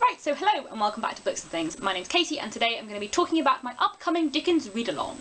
Right, so hello and welcome back to Books and Things. My name's Katie and today I'm going to be talking about my upcoming Dickens read-along.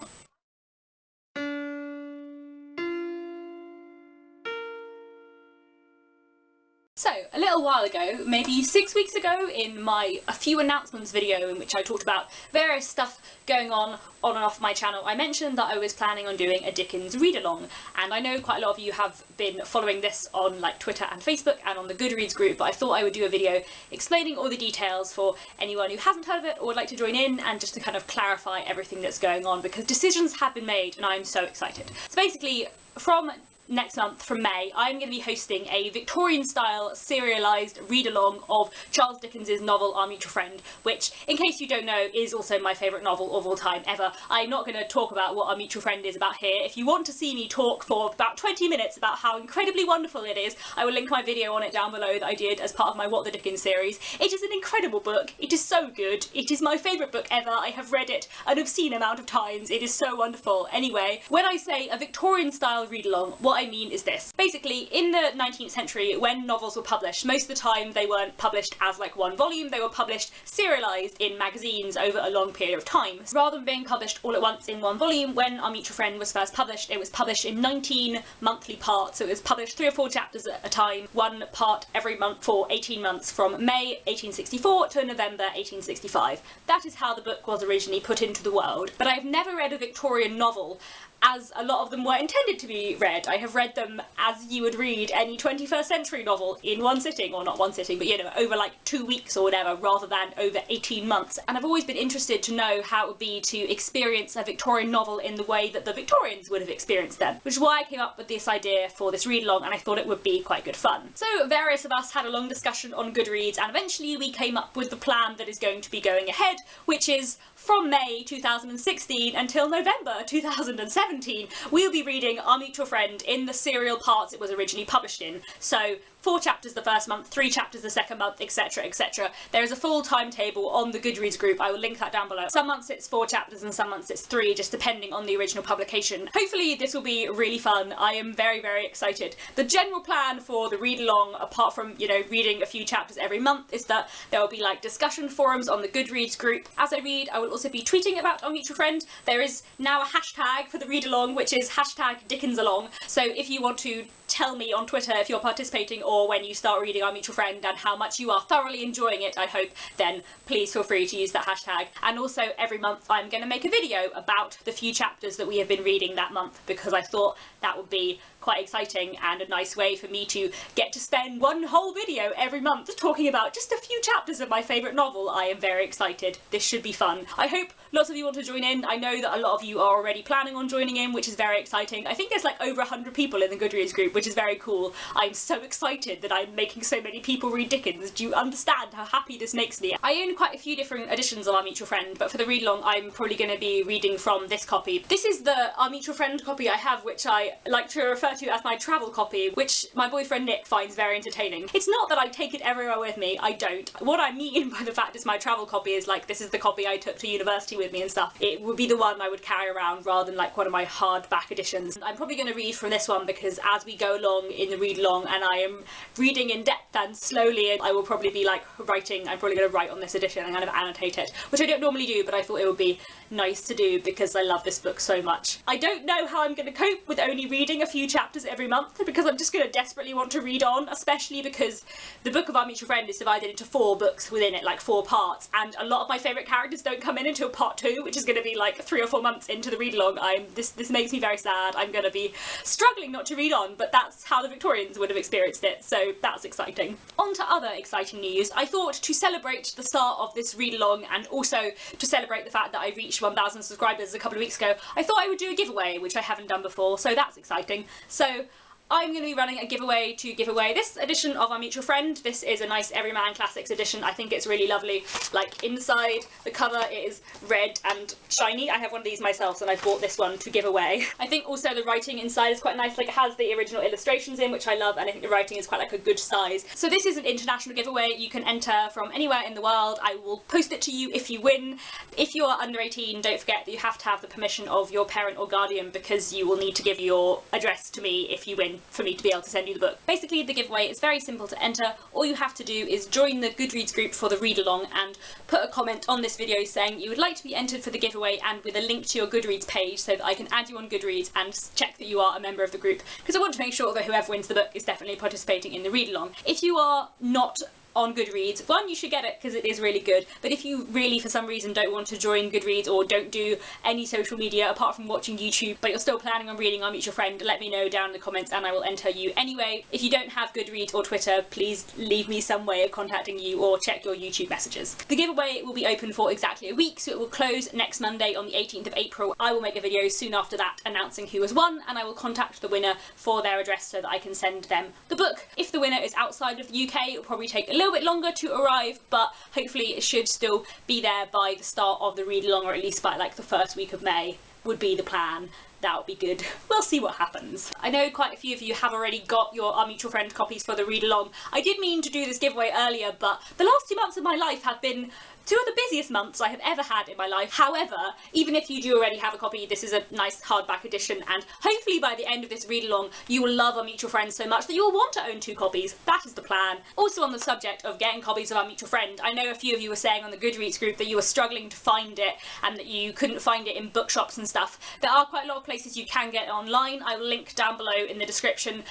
So, a little while ago, maybe 6 weeks ago, in my A Few Announcements video in which I talked about various stuff going on and off my channel, I mentioned that I was planning on doing a Dickens read-along, and I know quite a lot of you have been following this on like Twitter and Facebook and on the Goodreads group, but I thought I would do a video explaining all the details for anyone who hasn't heard of it or would like to join in, and just to kind of clarify everything that's going on, because decisions have been made and I'm so excited. So basically, from next month, from May, I'm going to be hosting a Victorian style serialised read-along of Charles Dickens's novel Our Mutual Friend, which, in case you don't know, is also my favourite novel of all time ever. I'm not going to talk about what Our Mutual Friend is about here. If you want to see me talk for about 20 minutes about how incredibly wonderful it is, I will link my video on it down below that I did as part of my What the Dickens series. It is an incredible book. It is so good. It is my favourite book ever. I have read it an obscene amount of times. It is so wonderful. Anyway, when I say a Victorian style read-along, what I mean is this. Basically, in the 19th century, when novels were published, most of the time they weren't published as like one volume, they were published serialised in magazines over a long period of time. Rather than being published all at once in one volume, when Our Mutual Friend was first published, it was published in 19 monthly parts, so it was published 3 or 4 chapters at a time, one part every month for 18 months from May 1864 to November 1865. That is how the book was originally put into the world. But I've never read a Victorian novel as a lot of them were intended to be read. I have read them as you would read any 21st century novel in one sitting, or not one sitting, but you know, over like 2 weeks or whatever, rather than over 18 months. And I've always been interested to know how it would be to experience a Victorian novel in the way that the Victorians would have experienced them, which is why I came up with this idea for this read-along, and I thought it would be quite good fun. So various of us had a long discussion on Goodreads, and eventually we came up with the plan that is going to be going ahead, which is from May 2016 until November 2017, we'll be reading Our Mutual Friend in the serial parts it was originally published in. So 4 chapters the first month, 3 chapters the second month, etc, etc. There is a full timetable on the Goodreads group. I will link that down below. Some months it's 4 chapters and some months it's 3, just depending on the original publication. Hopefully this will be really fun. I am very, very excited. The general plan for the read-along, apart from, you know, reading a few chapters every month, is that there will be like discussion forums on the Goodreads group. As I read, I will also be tweeting about Our Mutual Friend. There is now a hashtag for the read-along, which is #DickensAlong. So if you want to tell me on Twitter if you're participating or when you start reading Our Mutual Friend and how much you are thoroughly enjoying it, I hope, then please feel free to use that hashtag. And also every month I'm going to make a video about the few chapters that we have been reading that month, because I thought that would be quite exciting and a nice way for me to get to spend one whole video every month talking about just a few chapters of my favourite novel. I am very excited. This should be fun. I hope lots of you want to join in. I know that a lot of you are already planning on joining in, which is very exciting. I think there's like over 100 people in the Goodreads group, which is very cool. I'm so excited that I'm making so many people read Dickens. Do you understand how happy this makes me? I own quite a few different editions of Our Mutual Friend, but for the read-along I'm probably going to be reading from this copy. This is the Our Mutual Friend copy I have, which I like to refer to as my travel copy, which my boyfriend Nick finds very entertaining. It's not that I take it everywhere with me, I don't. What I mean by the fact it's my travel copy is like, this is the copy I took to university with me and stuff. It would be the one I would carry around rather than like one of my hardback editions. I'm probably going to read from this one because as we go along in the read-along and I am reading in depth and slowly, I will probably be like writing. I'm probably going to write on this edition and kind of annotate it, which I don't normally do, but I thought it would be nice to do because I love this book so much. I don't know how I'm going to cope with only reading a few chapters every month, because I'm just going to desperately want to read on, especially because the book of Our Mutual Friend is divided into 4 books within it, like 4 parts, and a lot of my favourite characters don't come in until part 2, which is going to be like 3 or 4 months into the read-along. This makes me very sad. I'm going to be struggling not to read on, but that's how the Victorians would have experienced it, so that's exciting. On to other exciting news. I thought to celebrate the start of this read-along and also to celebrate the fact that I reached 1,000 subscribers a couple of weeks ago, I thought I would do a giveaway, which I haven't done before, so that's exciting. So I'm going to be running a giveaway to give away this edition of Our Mutual Friend. This is a nice Everyman Classics edition. I think it's really lovely. Like inside the cover it is red and shiny. I have one of these myself and I bought this one to give away. I think also the writing inside is quite nice. Like it has the original illustrations in, which I love, and I think the writing is quite like a good size. So this is an international giveaway. You can enter from anywhere in the world. I will post it to you if you win. If you are under 18, don't forget that you have to have the permission of your parent or guardian, because you will need to give your address to me if you win for me to be able to send you the book. Basically, the giveaway is very simple to enter. All you have to do is join the Goodreads group for the read-along and put a comment on this video saying you would like to be entered for the giveaway and with a link to your Goodreads page so that I can add you on Goodreads and check that you are a member of the group, because I want to make sure that whoever wins the book is definitely participating in the read-along. If you are not on Goodreads, one, you should get it because it is really good, but if you really for some reason don't want to join Goodreads or don't do any social media apart from watching YouTube, but you're still planning on reading Our Mutual Friend, let me know down in the comments and I will enter you anyway. If you don't have Goodreads or Twitter, please leave me some way of contacting you or check your YouTube messages. The giveaway will be open for exactly a week, so it will close next Monday on the 18th of April. I will make a video soon after that announcing who has won, and I will contact the winner for their address so that I can send them the book. If the winner is outside of the UK, it will probably take a little bit longer to arrive, but hopefully it should still be there by the start of the read-along, or at least by like the first week of May would be the plan. That would be good. We'll see what happens. I know quite a few of you have already got your Our Mutual Friend copies for the read-along. I did mean to do this giveaway earlier, but the last 2 months of my life have been two of the busiest months I have ever had in my life. However, even if you do already have a copy, this is a nice hardback edition, and hopefully by the end of this read-along you will love Our Mutual Friend so much that you will want to own 2 copies. That is the plan. Also, on the subject of getting copies of Our Mutual Friend, I know a few of you were saying on the Goodreads group that you were struggling to find it and that you couldn't find it in bookshops and stuff. There are quite a lot of places you can get it online. I will link down below in the description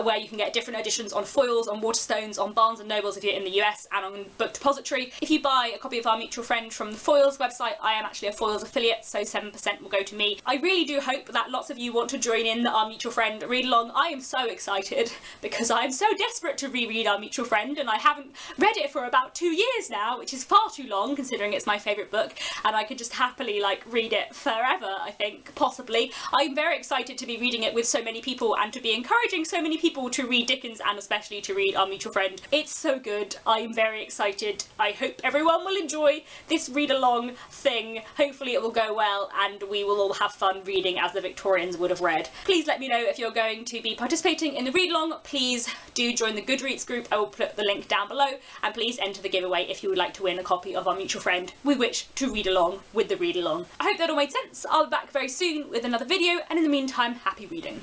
where you can get different editions on Foyles, on Waterstones, on Barnes & Nobles if you're in the US, and on Book Depository. If you buy a copy of Our Mutual Friend from the Foyles website, I am actually a Foyles affiliate, so 7% will go to me. I really do hope that lots of you want to join in the Our Mutual Friend read-along. I am so excited because I'm so desperate to reread Our Mutual Friend, and I haven't read it for about 2 years now, which is far too long considering it's my favourite book, and I could just happily like read it forever, I think, possibly. I'm very excited to be reading it with so many people and to be encouraging so many people to read Dickens and especially to read Our Mutual Friend. It's so good. I'm very excited. I hope everyone will enjoy this read-along thing. Hopefully it will go well and we will all have fun reading as the Victorians would have read. Please let me know if you're going to be participating in the read-along. Please do join the Goodreads group. I will put the link down below, and please enter the giveaway if you would like to win a copy of Our Mutual Friend with which to read along with the read-along. I hope that all made sense. I'll be back very soon with another video, and in the meantime, happy reading.